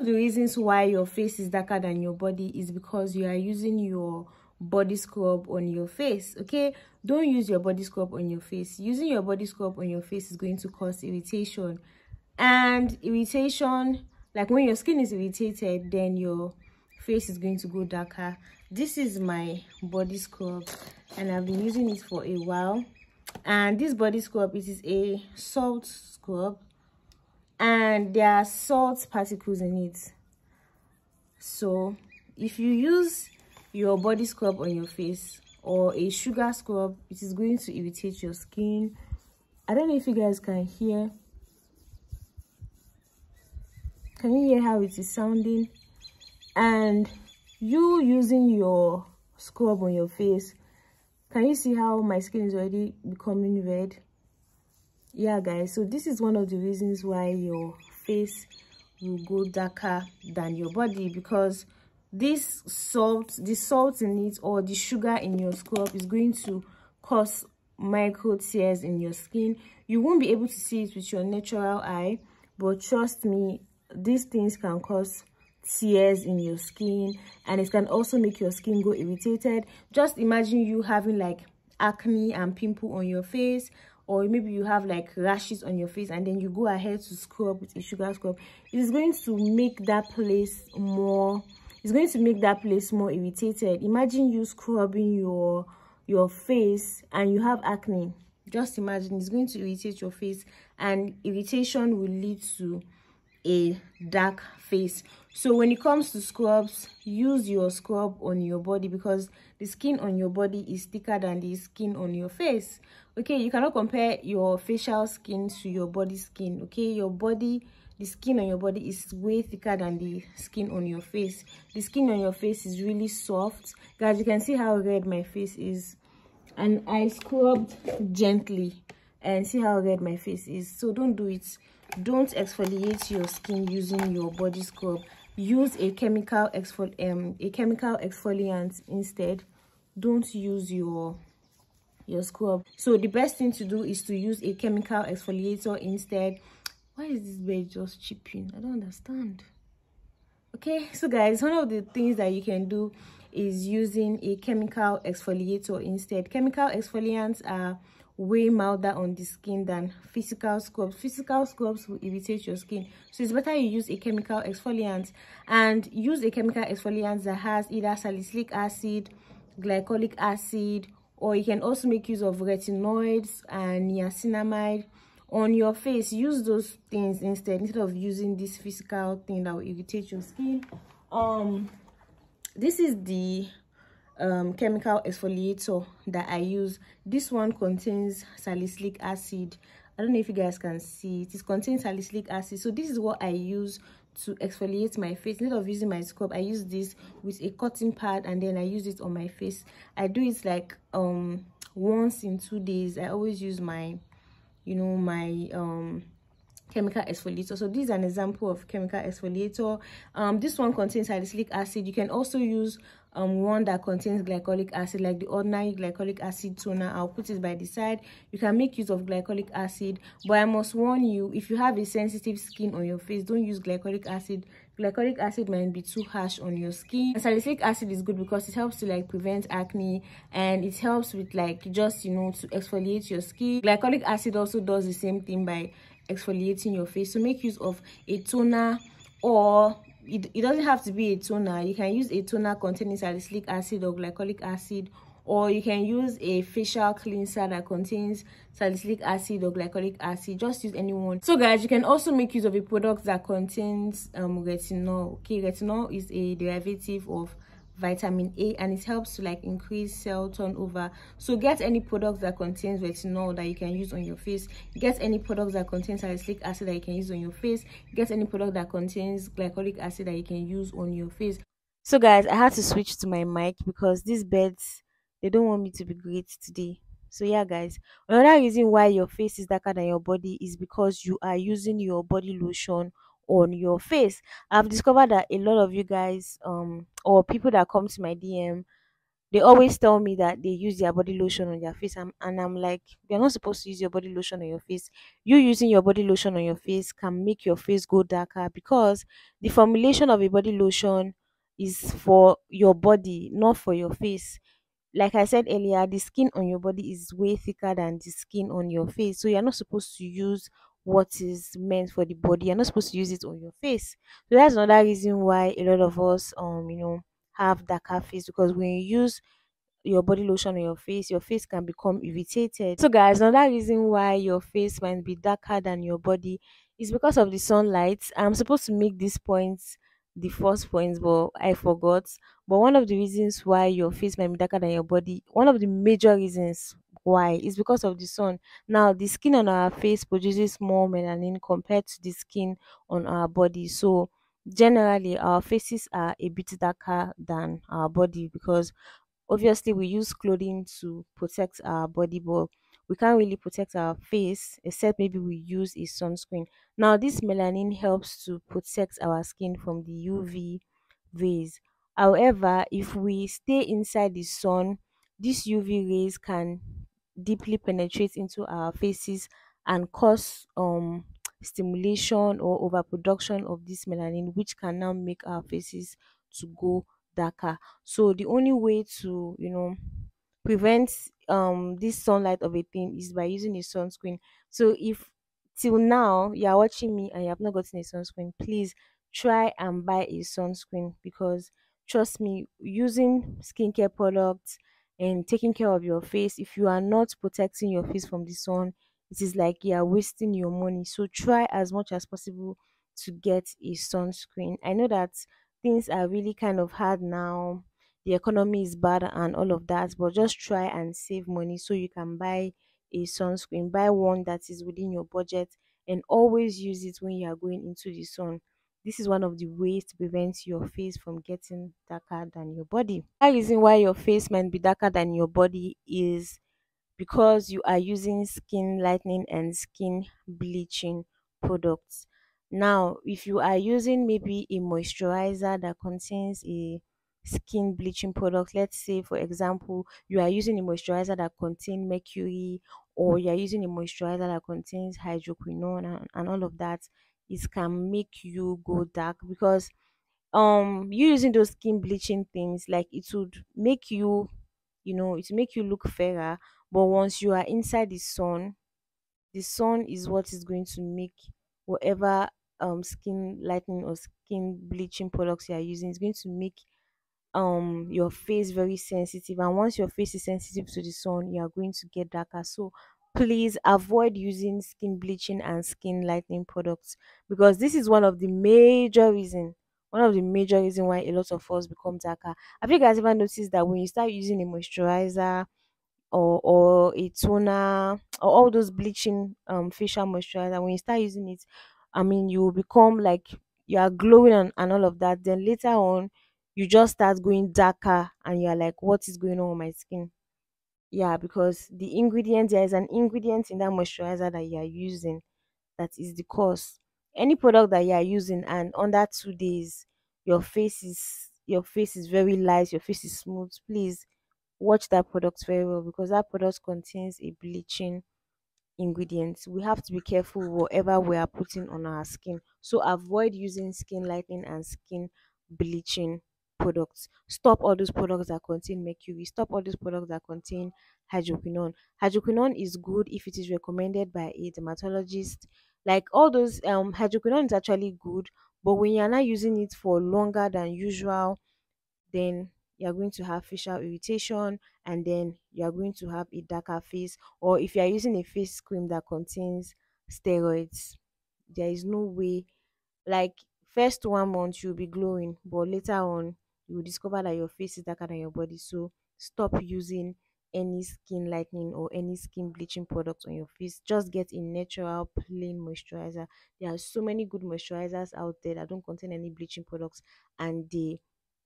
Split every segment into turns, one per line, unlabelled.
of the reasons why your face is darker than your body is because you are using your body scrub on your face. Okay, don't use your body scrub on your face. Using your body scrub on your face is going to cause irritation, and irritation, like when your skin is irritated, then your face is going to go darker. This is my body scrub and I've been using it for a while. And this body scrub, it is a salt scrub and there are salt particles in it. So if you use your body scrub on your face or a sugar scrub, it is going to irritate your skin. I don't know if you guys can hear. Can you hear how it is sounding? And you using your scrub on your face, can you see how my skin is already becoming red? Yeah guys, so this is one of the reasons why your face will go darker than your body, because this salt, the salt in it or the sugar in your scrub is going to cause micro tears in your skin. You won't be able to see it with your natural eye, but trust me, these things can cause tears in your skin, and it can also make your skin go irritated. Just imagine you having like acne and pimple on your face, or maybe you have like rashes on your face, and then you go ahead to scrub with a sugar scrub. It is going to make that place more, it's going to make that place more irritated. Imagine you scrubbing your face and you have acne. Just imagine, it's going to irritate your face, and irritation will lead to a dark face. So when it comes to scrubs, use your scrub on your body, because the skin on your body is thicker than the skin on your face. Okay, you cannot compare your facial skin to your body skin. Okay, your body, the skin on your body is way thicker than the skin on your face. The skin on your face is really soft. Guys, you can see how red my face is, and I scrubbed gently, and see how red my face is. So don't do it. Don't exfoliate your skin using your body scrub. Use a chemical exfoliant instead. Don't use your scrub. So the best thing to do is to use a chemical exfoliator instead. Why is this bird just chipping? I don't understand. Okay, so guys, one of the things that you can do is using a chemical exfoliator instead. Chemical exfoliants are way milder on the skin than physical scrubs. Physical scrubs will irritate your skin, so it's better you use a chemical exfoliant, and use a chemical exfoliant that has either salicylic acid, glycolic acid, or you can also make use of retinoids and niacinamide on your face. Use those things instead of using this physical thing that will irritate your skin. This is the chemical exfoliator that I use. This one contains salicylic acid. I don't know if you guys can see it. It contains salicylic acid. So this is what I use to exfoliate my face. Instead of using my scrub, I use this with a cotton pad, and then I use it on my face. I do it like once in 2 days. I always use my, you know, my chemical exfoliator. So this is an example of chemical exfoliator. This one contains salicylic acid. You can also use one that contains glycolic acid, like the ordinary glycolic acid toner. I'll put it by the side. You can make use of glycolic acid, but I must warn you, if you have a sensitive skin on your face, don't use glycolic acid. Glycolic acid might be too harsh on your skin. And salicylic acid is good because it helps to like prevent acne, and it helps with like just, you know, to exfoliate your skin. Glycolic acid also does the same thing by exfoliating your face. So make use of a toner, or it doesn't have to be a toner. You can use a toner containing salicylic acid or glycolic acid, or you can use a facial cleanser that contains salicylic acid or glycolic acid. Just use any one. So guys, you can also make use of a product that contains retinol. Okay, retinol is a derivative of vitamin A, and it helps to like increase cell turnover. So get any product that contains retinol that you can use on your face. Get any product that contains salicylic acid that you can use on your face. Get any product that contains glycolic acid that you can use on your face. So guys, I had to switch to my mic because these birds, they don't want me to be great today. So yeah guys, another reason why your face is darker than your body is because you are using your body lotion on your face. I've discovered that a lot of you guys or people that come to my DM, They always tell me that they use their body lotion on their face, and I'm like, you're not supposed to use your body lotion on your face. You using your body lotion on your face can make your face go darker, because the formulation of a body lotion is for your body, not for your face. Like I said earlier, the skin on your body is way thicker than the skin on your face. So you're not supposed to use what is meant for the body. You're not supposed to use it on your face. So that's another reason why a lot of us have darker face, because when you use your body lotion on your face can become irritated. So guys, another reason why your face might be darker than your body is because of the sunlight. I'm supposed to make these points the first points, but I forgot. But one of the reasons why your face might be darker than your body, one of the major reasons why, is because of the sun. Now, the skin on our face produces more melanin compared to the skin on our body. So generally our faces are a bit darker than our body, because obviously we use clothing to protect our body, but we can't really protect our face except maybe we use a sunscreen. Now this melanin helps to protect our skin from the UV rays. However, if we stay inside the sun, these UV rays can deeply penetrate into our faces and cause stimulation or overproduction of this melanin, which can now make our faces to go darker. So the only way to prevent this sunlight of a thing is by using a sunscreen. So if till now you are watching me and you have not gotten a sunscreen, please try and buy a sunscreen, because trust me, using skincare products and taking care of your face, if you are not protecting your face from the sun, it is like you are wasting your money. So try as much as possible to get a sunscreen. I know that things are really kind of hard now, the economy is bad and all of that, but just try and save money so you can buy a sunscreen. Buy one that is within your budget, and always use it when you are going into the sun. This is one of the ways to prevent your face from getting darker than your body. The reason why your face might be darker than your body is because you are using skin lightening and skin bleaching products. Now, if you are using maybe a moisturizer that contains a skin bleaching product, let's say for example, you are using a moisturizer that contains mercury, or you are using a moisturizer that contains hydroquinone and all of that, it can make you go dark, because you using those skin bleaching things, like it would make you, it will make you look fairer. But once you are inside the sun is what is going to make whatever skin lightening or skin bleaching products you are using, is going to make your face very sensitive, and once your face is sensitive to the sun, you are going to get darker. So please avoid using skin bleaching and skin lightening products, because this is one of the major reason why a lot of us become darker. Have you guys ever noticed that when you start using a moisturizer or a toner or all those bleaching facial moisturizer, when you start using it, I mean, you will become like you are glowing and all of that, then later on you just start going darker and you're like, what is going on with my skin? Yeah, because there is an ingredient in that moisturizer that you are using that is the cause. Any product that you are using and under 2 days your face is very light, your face is smooth, please watch that product very well, because that product contains a bleaching ingredients. We have to be careful whatever we are putting on our skin. So avoid using skin lightening and skin bleaching products. Stop all those products that contain mercury. Stop all those products that contain hydroquinone. Hydroquinone is good if it is recommended by a dermatologist. Like all those hydroquinone is actually good, but when you're not using it for longer than usual, then you're going to have facial irritation, and then you're going to have a darker face. Or if you're using a face cream that contains steroids, there is no way, like first 1 month you'll be glowing, but later on you will discover that your face is darker than your body. So stop using any skin lightening or any skin bleaching product on your face. Just get a natural plain moisturizer. There are so many good moisturizers out there that don't contain any bleaching products, and they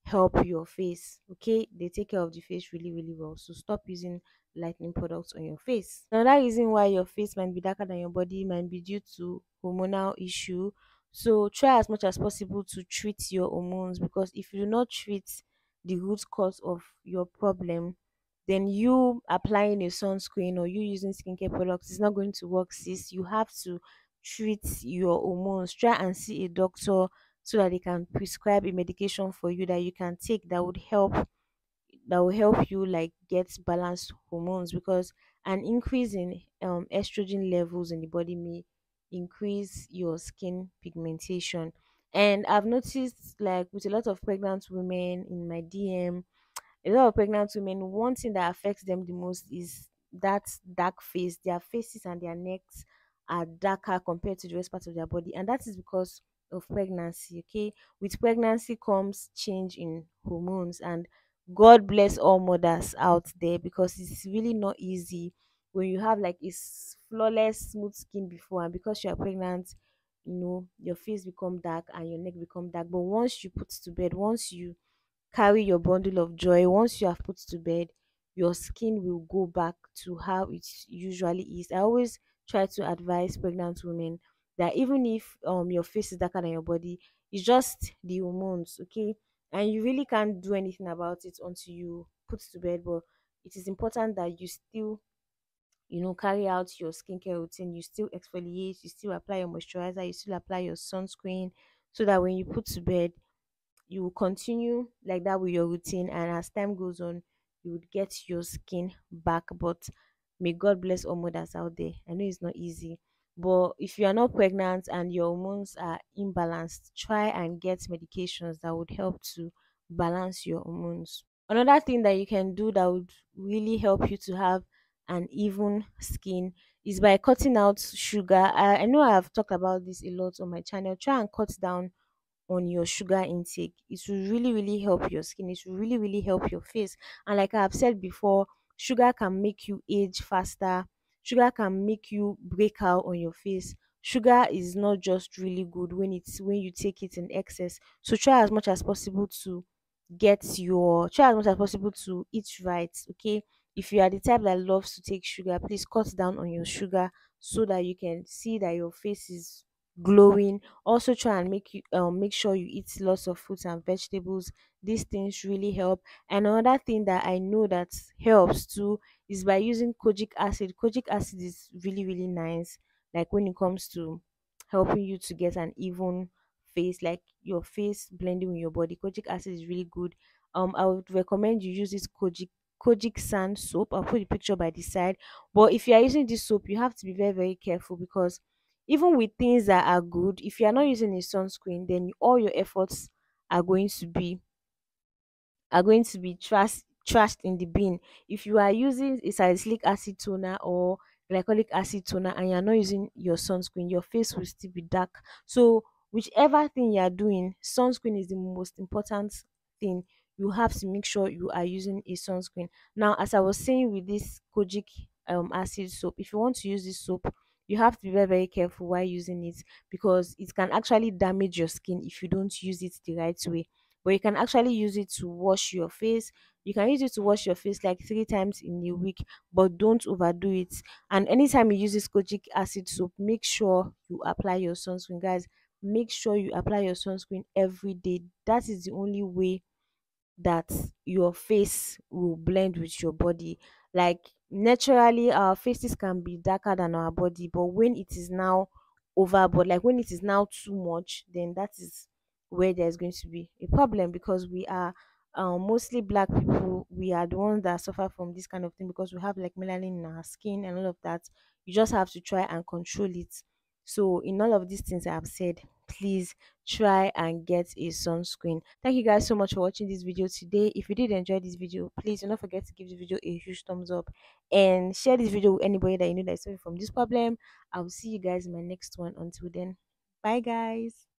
help your face. Okay, they take care of the face really really well. So stop using lightening products on your face. Another reason why your face might be darker than your body might be due to hormonal issue. So try as much as possible to treat your hormones, because if you do not treat the root cause of your problem, then you applying a sunscreen or you using skincare products is not going to work, sis. You have to treat your hormones. Try and see a doctor so that they can prescribe a medication for you that you can take that will help you like get balanced hormones, because an increase in estrogen levels in the body may increase your skin pigmentation. And I've noticed, like with a lot of pregnant women in my DM, a lot of pregnant women, one thing that affects them the most is that dark face. Their faces and their necks are darker compared to the rest part of their body, and that is because of pregnancy. Okay, with pregnancy comes change in hormones, and God bless all mothers out there, because it's really not easy when you have like flawless smooth skin before, and because you are pregnant, your face become dark and your neck become dark. But once you put to bed, once you carry your bundle of joy, once you have put to bed, your skin will go back to how it usually is. I always try to advise pregnant women that even if your face is darker than your body, it's just the hormones, okay? And you really can't do anything about it until you put to bed. But it is important that you still, carry out your skincare routine. You still exfoliate, you still apply your moisturizer, you still apply your sunscreen, so that when you put to bed, you will continue like that with your routine, and as time goes on, you would get your skin back. But may God bless all mothers out there. I know it's not easy, but if you are not pregnant and your hormones are imbalanced, try and get medications that would help to balance your hormones. Another thing that you can do that would really help you to have an even skin is by cutting out sugar. I know I have talked about this a lot on my channel. Try and cut down on your sugar intake. It will really, really help your skin. It will really, really help your face. And like I have said before, sugar can make you age faster. Sugar can make you break out on your face. Sugar is not just really good when you take it in excess. So try as much as possible to eat right. Okay. If you are the type that loves to take sugar, please cut down on your sugar so that you can see that your face is glowing. Also try and make sure you eat lots of fruits and vegetables. These things really help. And another thing that I know that helps too is by using kojic acid. Kojic acid is really, really nice, like when it comes to helping you to get an even face, like your face blending with your body. Kojic acid is really good. I would recommend you use this kojic sand soap. I'll put the picture by the side. But if you are using this soap, you have to be very, very careful, because even with things that are good, if you are not using a sunscreen, then all your efforts are going to be trashed in the bin. If you are using a salicylic acid toner or glycolic acid toner and you're not using your sunscreen, your face will still be dark. So whichever thing you are doing, sunscreen is the most important thing. You have to make sure you are using a sunscreen. Now, as I was saying with this kojic acid soap, if you want to use this soap, you have to be very, very careful while using it, because it can actually damage your skin if you don't use it the right way. But you can actually use it to wash your face. You can use it to wash your face like 3 times in a week, but don't overdo it. And anytime you use this kojic acid soap, make sure you apply your sunscreen, guys. Make sure you apply your sunscreen every day. That is the only way that your face will blend with your body. Like naturally, our faces can be darker than our body, but when it is now overboard, like when it is now too much, then that is where there's going to be a problem, because we are mostly black people. We are the ones that suffer from this kind of thing because we have like melanin in our skin and all of that. You just have to try and control it. So in all of these things I have said, please try and get a sunscreen. Thank you guys so much for watching this video today. If you did enjoy this video, please do not forget to give this video a huge thumbs up and share this video with anybody that you know that is suffering from this problem. I will see you guys in my next one. Until then, bye guys.